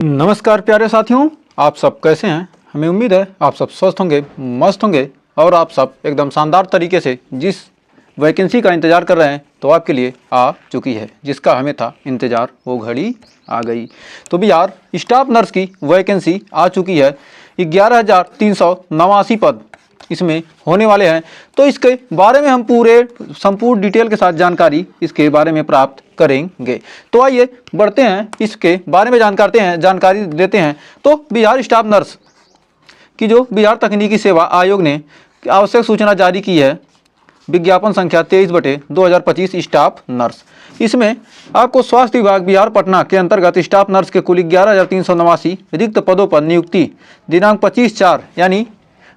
नमस्कार प्यारे साथियों, आप सब कैसे हैं। हमें उम्मीद है आप सब स्वस्थ होंगे, मस्त होंगे और आप सब एकदम शानदार तरीके से जिस वैकेंसी का इंतज़ार कर रहे हैं तो आपके लिए आ चुकी है। जिसका हमें था इंतज़ार वो घड़ी आ गई। तो भी यार स्टाफ नर्स की वैकेंसी आ चुकी है। 11,389 पद इसमें होने वाले हैं। तो इसके बारे में हम पूरे संपूर्ण डिटेल के साथ जानकारी इसके बारे में प्राप्त करेंगे। तो आइए बढ़ते हैं, इसके बारे में जानकारी देते हैं। तो बिहार स्टाफ नर्स की जो बिहार तकनीकी सेवा आयोग ने आवश्यक सूचना जारी की है, विज्ञापन संख्या 23/2025 स्टाफ नर्स। इसमें आपको स्वास्थ्य विभाग बिहार पटना के अंतर्गत स्टाफ नर्स के कुल 11,389 रिक्त पदों पर नियुक्ति दिनांक 25/4 यानी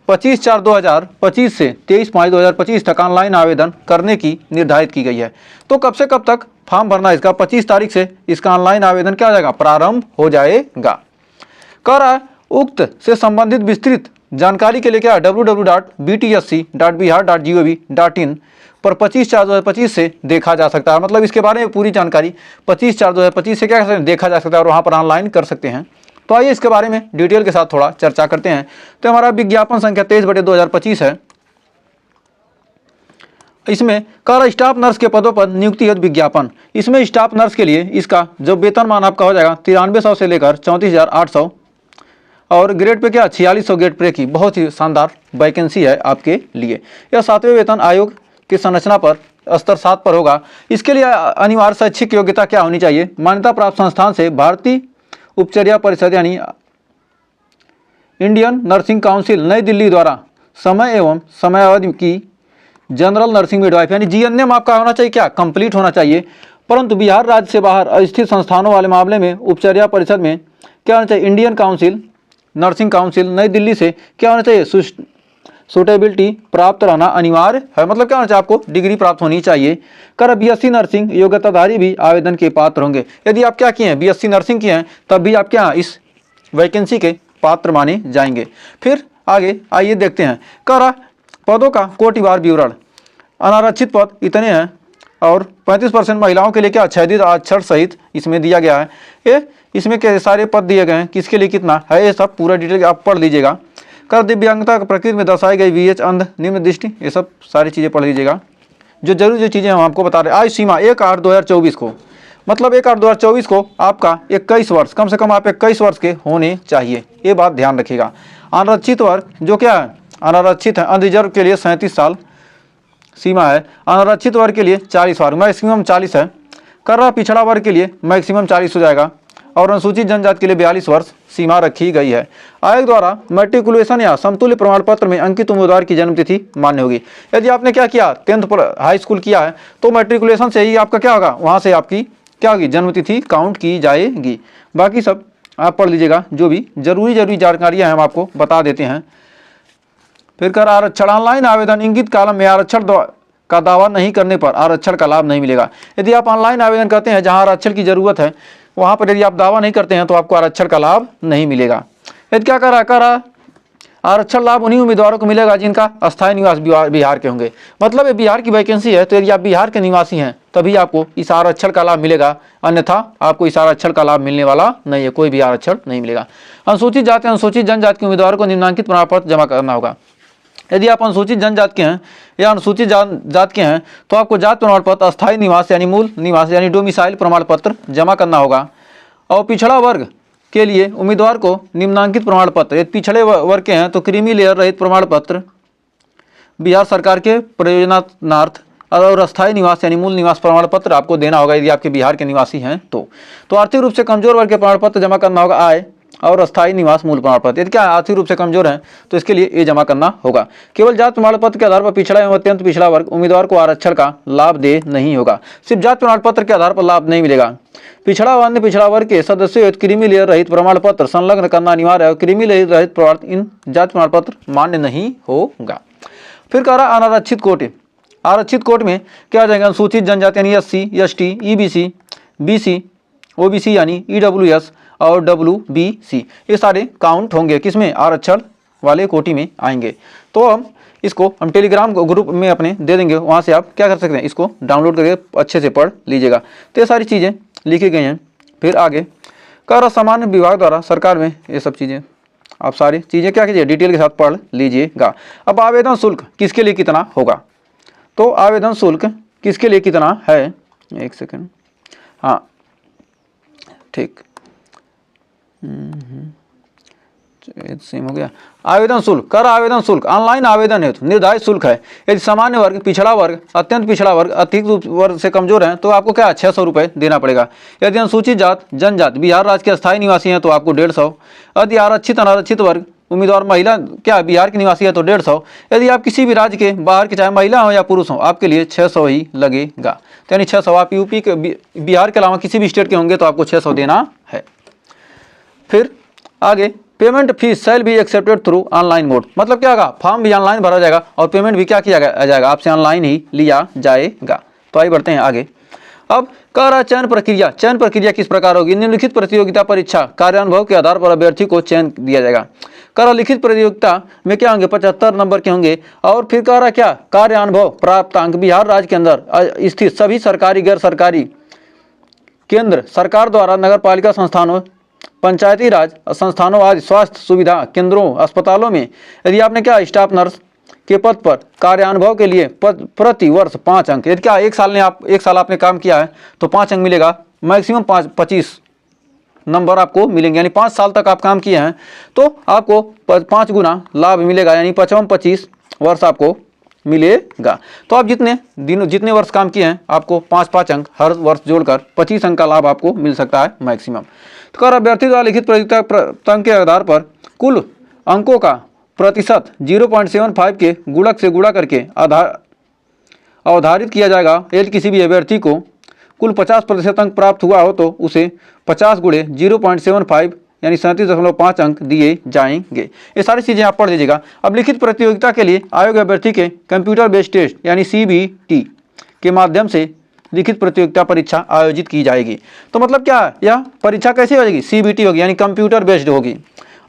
25/4/2025 से 23/5/2025 तक ऑनलाइन आवेदन करने की निर्धारित की गई है। तो कब से कब तक फॉर्म भरना है इसका? 25 तारीख से इसका ऑनलाइन आवेदन क्या हो जाएगा, प्रारंभ हो जाएगा। कह रहा है उक्त से संबंधित विस्तृत जानकारी के लिए क्या www.btsc.bihar.gov.in पर 25/4/2025 से देखा जा सकता है। मतलब इसके बारे में पूरी जानकारी 25/4/2025 से क्या कर सकते हैं, देखा जा सकता है और वहाँ पर ऑनलाइन कर सकते हैं। तो आइए इसके बारे में डिटेल के साथ थोड़ा चर्चा करते हैं। तो हमारा विज्ञापन संख्या 23/2025 है। इसमें कह स्टाफ नर्स के पदों पर नियुक्ति हेतु विज्ञापन। इसमें स्टाफ नर्स के लिए इसका जो वेतनमान आपका हो जाएगा 9300 से लेकर 34,800 और ग्रेड पे क्या 4600 ग्रेड पे की बहुत ही शानदार वैकेंसी है आपके लिए। यह 7वें वेतन आयोग की संरचना पर स्तर 7 पर होगा। इसके लिए अनिवार्य शैक्षिक योग्यता क्या होनी चाहिए? मान्यता प्राप्त संस्थान से भारतीय उपचर्या परिषद यानी इंडियन नर्सिंग काउंसिल नई दिल्ली द्वारा समय एवं समयावधि की जनरल नर्सिंग मिडवाइफ यानी जीएनएम आपका होना चाहिए, क्या कंप्लीट होना चाहिए। परंतु बिहार राज्य से बाहर स्थित संस्थानों वाले मामले में उपचर्या परिषद में क्या होना चाहिए, इंडियन काउंसिल नर्सिंग काउंसिल नई दिल्ली से क्या होना चाहिए, सूटेबिलिटी प्राप्त रहना अनिवार्य है। मतलब क्या होना चाहिए, आपको डिग्री प्राप्त होनी चाहिए। कर बीएससी नर्सिंग योग्यताधारी भी आवेदन के पात्र होंगे। यदि आप क्या किए हैं, बीएससी नर्सिंग किए हैं, तब भी आप क्या इस वैकेंसी के पात्र माने जाएंगे। फिर आगे आइए देखते हैं। कर पदों का कोटिवार विवरण। अनारक्षित पद इतने हैं और 35% महिलाओं के लिए क्या छेदित अक्षर सहित इसमें दिया गया है। ये इसमें क्या सारे पद दिए गए हैं, किसके लिए कितना है, ये सब पूरा डिटेल आप पढ़ लीजिएगा। कर दिव्यांगता प्रकृति में दर्शाई गई VH अंध निम्न दृष्टि, ये सब सारी चीज़ें पढ़ लीजिएगा। जो जरूरी जो चीज़ें हम आपको बता रहे हैं। आयु सीमा 1/8/2024 को, मतलब 1/8/2024 को आपका 21 वर्ष, कम से कम आप 21 वर्ष के होने चाहिए, ये बात ध्यान रखिएगा। अनारक्षित वर्ग जो क्या है, अनारक्षित है, अनरिजर्व के लिए 37 साल सीमा है। अनारक्षित वर्ग के लिए 40 वर्ग, मैक्सिमम 40 है। कर रहा पिछड़ा वर्ग के लिए मैक्सिमम 40 हो जाएगा और अनुसूचित जनजाति के लिए 42 वर्ष सीमा रखी गई है। आयोग द्वारा मैट्रिकुलेशन या समतुल्य प्रमाण पत्र में अंकित उम्मीदवार की जन्मतिथि मान्य होगी। यदि आपने क्या किया, 10th पर हाई स्कूल किया है, तो मैट्रिकुलेशन से ही आपका क्या होगा, वहाँ से आपकी क्या होगी, जन्मतिथि काउंट की जाएगी। बाकी सब आप पढ़ लीजिएगा, जो भी जरूरी जानकारियाँ हम आपको बता देते हैं। फिर कर आरक्षण ऑनलाइन आवेदन इंगित कालम में आरक्षण का दावा नहीं करने पर आरक्षण का लाभ नहीं मिलेगा। यदि आप ऑनलाइन आवेदन करते हैं जहां आरक्षण की जरूरत है, वहां पर यदि आप दावा नहीं करते हैं तो आपको आरक्षण का लाभ नहीं मिलेगा। यदि क्या करा आरक्षण लाभ उन्हीं उम्मीदवारों को मिलेगा जिनका अस्थायी निवास बिहार के होंगे। मतलब ये बिहार की वैकेंसी है, तो यदि आप बिहार के निवासी हैं तभी आपको इस आरक्षण का लाभ मिलेगा, अन्यथा आपको इस आरक्षण का लाभ मिलने वाला नहीं है, कोई भी आरक्षण नहीं मिलेगा। अनुसूचित जाति अनुसूचित जनजाति के उम्मीदवारों को निम्नांकित प्रमाण पत्र जमा करना होगा। यदि आप अनुसूचित जनजाति के हैं या अनुसूचित जाति के हैं तो आपको जाति प्रमाण पत्र, अस्थायी निवास यानी मूल निवास यानी डोमिसाइल प्रमाण पत्र जमा करना होगा। और पिछड़ा वर्ग के लिए उम्मीदवार को निम्नांकित प्रमाण पत्र, यदि पिछड़े वर्ग के हैं तो क्रीमी लेयर रहित प्रमाण पत्र बिहार सरकार के प्रयोजनार्थ और अस्थायी निवास यानी मूल निवास प्रमाण पत्र आपको देना होगा यदि आपके बिहार के निवासी हैं तो आर्थिक रूप से कमजोर वर्ग के प्रमाण पत्र जमा करना होगा, आय और अस्थायी निवास मूल प्रमाण पत्र। यदि क्या आर्थिक रूप से कमजोर हैं तो इसके लिए ये जमा करना होगा। केवल जाति प्रमाण पत्र के आधार पर पिछड़ा एवं अत्यंत पिछड़ा वर्ग उम्मीदवार को आरक्षण का लाभ दे नहीं होगा। सिर्फ जाति प्रमाण पत्र के आधार पर लाभ नहीं मिलेगा। पिछड़ा व अन्य पिछड़ा वर्ग के सदस्यों क्रीमी लेयर रहित प्रमाण पत्र संलग्न करना अनिवार्य है और क्रीमी लेयर रहित इन जाति प्रमाण पत्र मान्य नहीं होगा। फिर कह रहा अनारक्षित कोटि। आरक्षित कोटि में क्या आ जाएगा, अनुसूचित जनजाति यानी SC ST EBC BC OBC यानी EWS और WBC, ये सारे काउंट होंगे किसमें, आरक्षण वाले कोटि में आएंगे। तो हम टेलीग्राम ग्रुप में अपने दे देंगे, वहाँ से आप क्या कर सकते हैं, इसको डाउनलोड करके अच्छे से पढ़ लीजिएगा। तो ये सारी चीज़ें लिखी गई हैं। फिर आगे कर सामान्य विभाग द्वारा सरकार में ये सब चीज़ें आप सारी चीज़ें क्या कीजिए डिटेल के साथ पढ़ लीजिएगा। अब आवेदन शुल्क किसके लिए कितना होगा, तो आवेदन शुल्क किसके लिए कितना है, एक सेकंड, हाँ ठीक, सेम हो गया। आवेदन शुल्क, कर आवेदन शुल्क ऑनलाइन आवेदन हेतु निर्धारित शुल्क है। यदि सामान्य वर्ग, पिछड़ा वर्ग, अत्यंत पिछड़ा वर्ग, अतिरिक्त वर्ग से कमजोर हैं तो आपको क्या 600 रुपये देना पड़ेगा। यदि अनुसूचित जात जनजाति बिहार राज्य के स्थायी निवासी हैं तो आपको 150। यदि आरक्षित अनारक्षित वर्ग उम्मीदवार महिला क्या बिहार की निवासी है तो 150। यदि आप किसी भी राज्य के बाहर के चाहे महिला हो या पुरुष हो आपके लिए 600 ही लगेगा। तो यानी 600, आप यूपी के बिहार के अलावा किसी भी स्टेट के होंगे तो आपको 600 देना है। फिर आगे payment fees shall be accepted through online mode, मतलब क्या होगा, फॉर्म भी ऑनलाइन भरा जाएगा और पेमेंट भी क्या किया जाएगा, आपसे ऑनलाइन ही लिया जाएगा। तो आइए बढ़ते हैं आगे। अब कर चयन प्रक्रिया किस प्रकार होगी। निम्नलिखित प्रतियोगिता परीक्षा कार्यानुभव के आधार पर अभ्यर्थी को चयन दिया जाएगा। कर लिखित प्रतियोगिता में क्या होंगे, 75 नंबर के होंगे। और फिर कर क्या, कार्यानुभव प्राप्तांक बिहार राज्य के अंदर स्थित सभी सरकारी गैर सरकारी केंद्र सरकार द्वारा नगर पालिका संस्थानों पंचायती राज संस्थानों आदि स्वास्थ्य सुविधा केंद्रों अस्पतालों में यदि आपने क्या स्टाफ नर्स के पद पर कार्यानुभव के लिए प्रति वर्ष 5 अंक, यदि क्या एक साल आपने काम किया है तो 5 अंक मिलेगा, मैक्सिमम 25 नंबर आपको मिलेंगे। यानी 5 साल तक आप काम किए हैं तो आपको 5 गुना लाभ मिलेगा, यानी 25 वर्ष आपको मिलेगा। तो आप जितने वर्ष काम किए हैं आपको 5 अंक हर वर्ष जोड़कर 25 अंक का लाभ आपको मिल सकता है मैक्सिमम। तो कर अभ्यर्थी द्वारा लिखित प्रतियोगिता के आधार पर कुल अंकों का प्रतिशत 0.75 के गुणक से गुणा करके अवधारित किया जाएगा। यदि किसी भी अभ्यर्थी को कुल 50% अंक प्राप्त हुआ हो तो उसे 50 गुणे 0.75 यानी 37.5 अंक दिए जाएंगे। ये सारी चीज़ें आप पढ़ लीजिएगा। अब लिखित प्रतियोगिता के लिए आयोग अभ्यर्थी के कंप्यूटर बेस्ड टेस्ट यानी CBT के माध्यम से लिखित प्रतियोगिता परीक्षा आयोजित की जाएगी। तो मतलब क्या है, यह परीक्षा कैसे होगी, CBT होगी यानी कंप्यूटर बेस्ड होगी।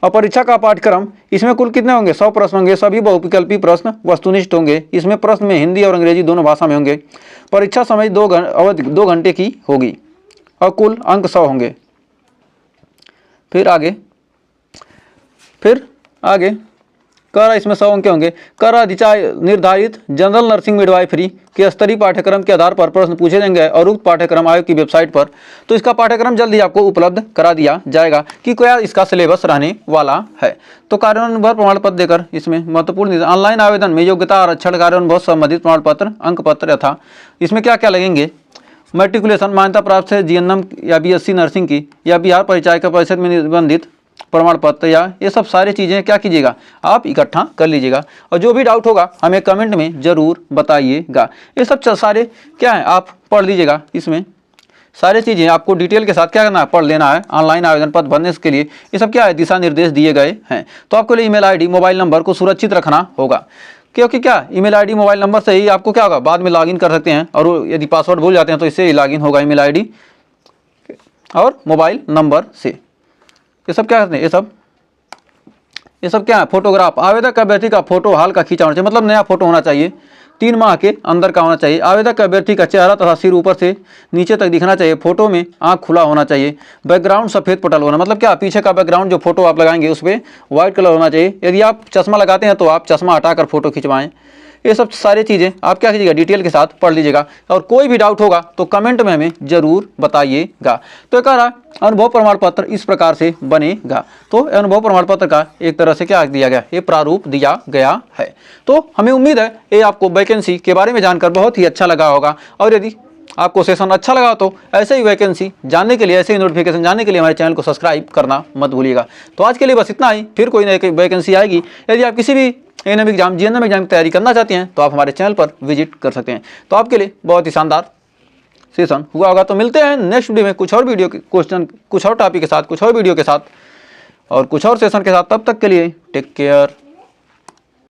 और परीक्षा का पाठ्यक्रम इसमें कुल कितने होंगे, 100 प्रश्न होंगे, सभी बहुविकल्पी प्रश्न वस्तुनिष्ठ होंगे। इसमें प्रश्न में हिंदी और अंग्रेजी दोनों भाषा में होंगे। परीक्षा समय 2 घंटे की होगी और कुल अंक 100 होंगे। फिर आगे कर इसमें 100 अंक होंगे। कर अधिचाय निर्धारित जनरल नर्सिंग मिडवाइफरी के स्तरीय पाठ्यक्रम के आधार पर प्रश्न पूछे जाएंगे और उक्त पाठ्यक्रम आयोग की वेबसाइट पर, तो इसका पाठ्यक्रम जल्द ही आपको उपलब्ध करा दिया जाएगा कि क्या इसका सिलेबस रहने वाला है। तो कार्यानुभव प्रमाण पत्र देकर इसमें महत्वपूर्ण ऑनलाइन आवेदन में योग्यता आरक्षण कार्यानुभव संबंधित प्रमाण पत्र अंक पत्र यथा इसमें क्या क्या लगेंगे, मैट्रिकुलेशन मान्यता प्राप्त है GNM या BSc नर्सिंग की या बिहार परिचायक परिषद में निबंधित प्रमाण पत्र या ये सब सारी चीज़ें क्या कीजिएगा आप इकट्ठा कर लीजिएगा। और जो भी डाउट होगा हमें कमेंट में ज़रूर बताइएगा। ये सब सारे क्या है आप पढ़ लीजिएगा। इसमें सारी चीज़ें आपको डिटेल के साथ क्या करना है, पढ़ लेना है। ऑनलाइन आवेदन पत्र भरने के लिए ये सब क्या है दिशा निर्देश दिए गए हैं। तो आपको लिए email ID मोबाइल नंबर को सुरक्षित रखना होगा, क्योंकि क्या email ID मोबाइल नंबर से ही आपको क्या होगा बाद में लॉगिन कर सकते हैं। और यदि पासवर्ड भूल जाते हैं तो इससे ही लॉगिन होगा email ID और मोबाइल नंबर से। ये सब क्या करते हैं, ये सब क्या है, फोटोग्राफ आवेदक अभ्यर्थी का फोटो हाल का खींचा होना चाहिए, मतलब नया फोटो होना चाहिए, 3 माह के अंदर का होना चाहिए। आवेदक अभ्यर्थी का चेहरा तथा सिर ऊपर से नीचे तक दिखना चाहिए। फोटो में आंख खुला होना चाहिए। बैकग्राउंड सफ़ेद पटल होना, मतलब क्या पीछे का बैकग्राउंड जो फोटो आप लगाएंगे उस पर व्हाइट कलर होना चाहिए। यदि आप चश्मा लगाते हैं तो आप चश्मा हटाकर फोटो खिंचवाएं। ये सब सारी चीज़ें आप क्या कीजिएगा डिटेल के साथ पढ़ लीजिएगा। और कोई भी डाउट होगा तो कमेंट में हमें ज़रूर बताइएगा। तो कह रहा अनुभव प्रमाण पत्र इस प्रकार से बनेगा। तो अनुभव प्रमाण पत्र का एक तरह से क्या दिया गया, ये प्रारूप दिया गया है। तो हमें उम्मीद है ये आपको वैकेंसी के बारे में जानकर बहुत ही अच्छा लगा होगा। और यदि आपको सेशन अच्छा लगा तो ऐसे ही वैकेंसी जानने के लिए, ऐसे ही नोटिफिकेशन जानने के लिए हमारे चैनल को सब्सक्राइब करना मत भूलिएगा। तो आज के लिए बस इतना ही, फिर कोई नई वैकेंसी आएगी। यदि आप किसी भी ANM एग्जाम GNM एग्जाम की तैयारी करना चाहते हैं तो आप हमारे चैनल पर विजिट कर सकते हैं। तो आपके लिए बहुत ही शानदार सेशन हुआ होगा। तो मिलते हैं नेक्स्ट वीडियो में कुछ और वीडियो के क्वेश्चन, कुछ और टॉपिक के साथ, कुछ और वीडियो के साथ और कुछ और सेशन के साथ। तब तक के लिए टेक केयर।